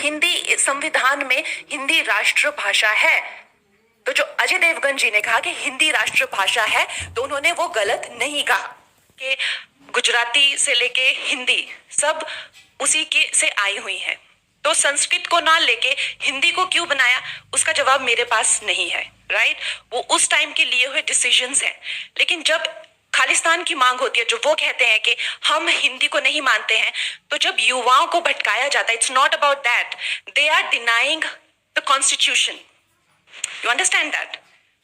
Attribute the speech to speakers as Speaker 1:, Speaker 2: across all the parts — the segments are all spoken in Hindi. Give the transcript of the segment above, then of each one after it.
Speaker 1: हिंदी संविधान में हिंदी राष्ट्र भाषा है। तो जो अजय देवगन जी ने कहा कि हिंदी राष्ट्र भाषा है, तो उन्होंने वो गलत नहीं कहा कि गुजराती से लेके हिंदी सब उसी के से आई हुई है। तो संस्कृत को ना लेके हिंदी को क्यों बनाया, उसका जवाब मेरे पास नहीं है। राइट, वो उस टाइम के लिए हुए डिसीजंस हैं। लेकिन जब खालिस्तान की मांग होती है, जो वो कहते हैं कि हम हिंदी को नहीं मानते हैं, तो जब युवाओं को भटकाया जाता है, it's not about that, they are denying the constitution. You understand that?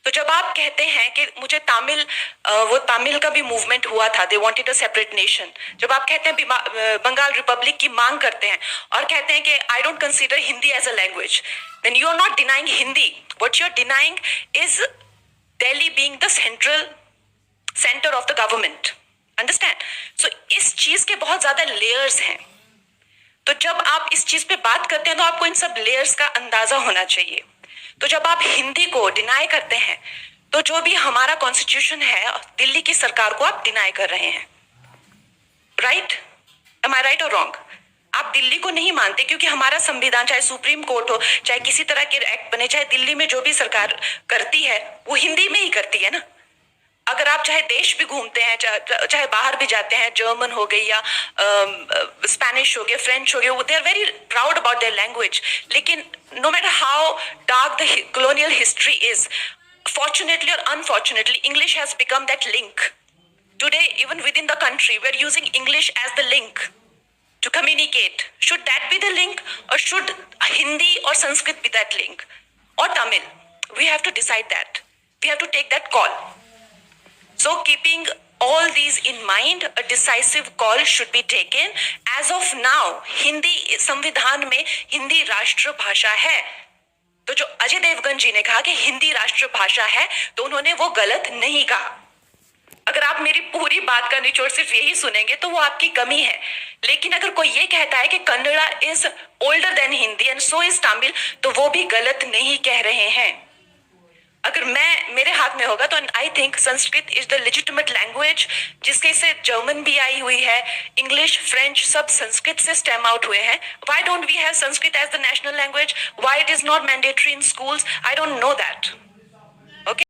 Speaker 1: तो जब आप कहते हैं कि मुझे तमिल, वो तमिल का भी मूवमेंट हुआ था, they wanted a separate nation. जब आप कहते हैं बंगाल रिपब्लिक की मांग करते हैं और कहते हैं कि I don't consider Hindi as a language, then you are not denying Hindi, what you are denying is Delhi being the centre of the government. Understand? So इस चीज के बहुत ज्यादा लेयर्स हैं। तो जब आप इस चीज पे बात करते हैं तो आपको इन सब लेयर्स का अंदाजा होना चाहिए। तो जब आप हिंदी को डिनाई करते हैं, तो जो भी हमारा कॉन्स्टिट्यूशन है, दिल्ली की सरकार को आप डिनाई कर रहे हैं। राइट? एम आई राइट और रॉन्ग? आप दिल्ली को नहीं मानते क्योंकि हमारा संविधान, चाहे सुप्रीम कोर्ट हो, चाहे किसी तरह के एक्ट बने, चाहे दिल्ली में जो भी सरकार करती है वो हिंदी में ही करती है ना। अगर आप चाहे देश भी घूमते हैं, चाहे बाहर भी जाते हैं, जर्मन हो गई या स्पेनिश हो गया, फ्रेंच हो गया, they are very proud about their language. लेकिन no matter how dark the colonial history is, fortunately or unfortunately, English has become that link. Today, even within the country, we are using English as the link to communicate. Should that be the link, or should Hindi or Sanskrit be that link, or Tamil? We have to decide that. We have to take that call. So keeping all these in mind, a decisive call should be taken. As of now, Hindi संविधान में हिंदी राष्ट्र भाषा है। तो जो अजय देवगन जी ने कहा कि हिंदी राष्ट्र भाषा है, तो उन्होंने वो गलत नहीं कहा। अगर आप मेरी पूरी बात का निचोड़ सिर्फ यही सुनेंगे तो वो आपकी कमी है। लेकिन अगर कोई ये कहता है कि Kannada is older than Hindi and so is Tamil, तो वो भी गलत नहीं कह रहे हैं। अगर मेरे हाथ में होगा तो I think Sanskrit is the legitimate language, जिसके से जर्मन भी आई हुई है, इंग्लिश, फ्रेंच, सब संस्कृत से स्टेम आउट हुए हैं। Why don't we have Sanskrit as the national language? Why it is not mandatory in schools? I don't know that. Okay.